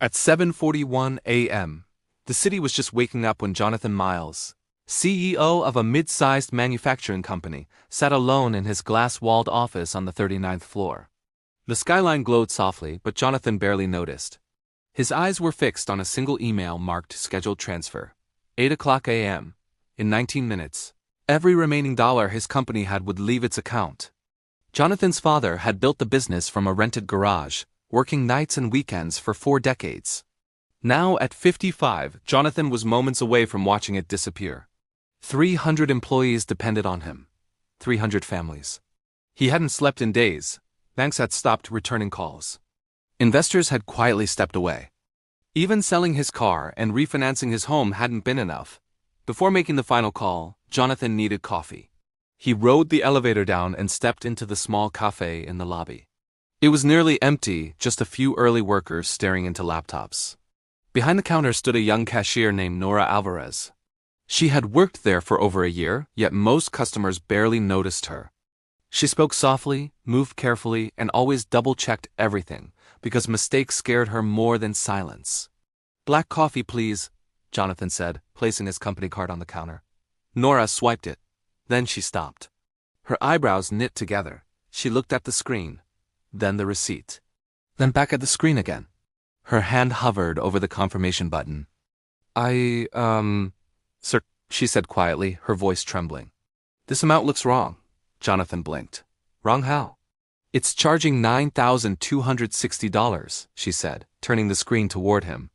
At 7:41 a.m., the city was just waking up when Jonathan Miles, CEO of a mid-sized manufacturing company, sat alone in his glass-walled office on the 39th floor. The skyline glowed softly, but Jonathan barely noticed. His eyes were fixed on a single email marked Scheduled Transfer. 8 o'clock a.m. In 19 minutes, every remaining dollar his company had would leave its account. Jonathan's father had built the business from a rented garage, working nights and weekends for 4 decades. Now at 55, Jonathan was moments away from watching it disappear. 300 employees depended on him. 300 families. He hadn't slept in days. Banks had stopped returning calls. Investors had quietly stepped away. Even selling his car and refinancing his home hadn't been enough. Before making the final call, Jonathan needed coffee. He rode the elevator down and stepped into the small cafe in the lobby. It was nearly empty, just a few early workers staring into laptops. Behind the counter stood a young cashier named Nora Alvarez. She had worked there for over a year, yet most customers barely noticed her. She spoke softly, moved carefully, and always double-checked everything, because mistakes scared her more than silence. "Black coffee, please," Jonathan said, placing his company card on the counter. Nora swiped it. Then she stopped. Her eyebrows knit together. She looked at the screen, then the receipt, then back at the screen again. Her hand hovered over the confirmation button. Sir," she said quietly, her voice trembling. "This amount looks wrong." Jonathan blinked. "Wrong how?" "It's charging $9,260, she said, turning the screen toward him.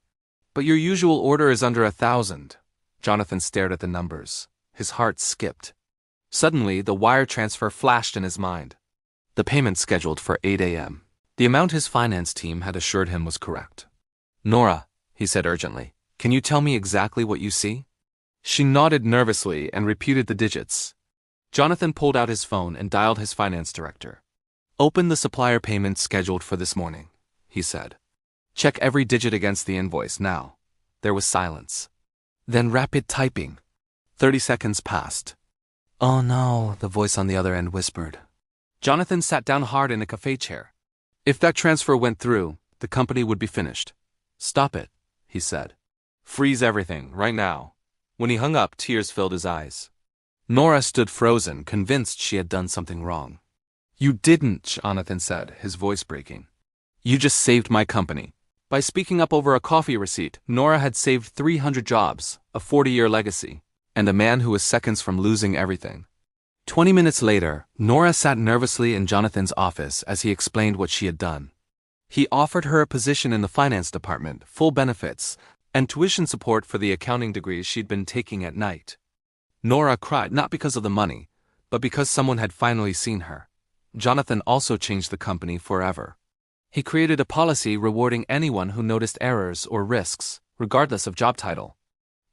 "But your usual order is under 1,000. Jonathan stared at the numbers. His heart skipped. Suddenly, the wire transfer flashed in his mind. The payment scheduled for 8 a.m. The amount his finance team had assured him was correct. "Nora," he said urgently, "can you tell me exactly what you see?" She nodded nervously and repeated the digits. Jonathan pulled out his phone and dialed his finance director. "Open the supplier payment scheduled for this morning," he said. "Check every digit against the invoice now." There was silence. Then rapid typing. 30 seconds passed. "Oh no," the voice on the other end whispered. Jonathan sat down hard in a cafe chair. If that transfer went through, the company would be finished. "Stop it," he said. "Freeze everything, right now." When he hung up, tears filled his eyes. Nora stood frozen, convinced she had done something wrong. "You didn't," Jonathan said, his voice breaking. "You just saved my company." By speaking up over a coffee receipt, Nora had saved 300 jobs, a 40-year legacy, and a man who was seconds from losing everything. 20 minutes later, Nora sat nervously in Jonathan's office as he explained what she had done. He offered her a position in the finance department, full benefits, and tuition support for the accounting degrees she'd been taking at night. Nora cried not because of the money, but because someone had finally seen her. Jonathan also changed the company forever. He created a policy rewarding anyone who noticed errors or risks, regardless of job title.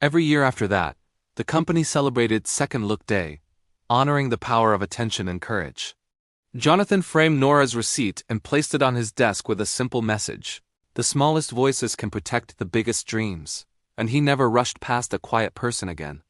Every year after that, the company celebrated Second Look Day, honoring the power of attention and courage. Jonathan framed Nora's receipt and placed it on his desk with a simple message: "The smallest voices can protect the biggest dreams," and he never rushed past a quiet person again.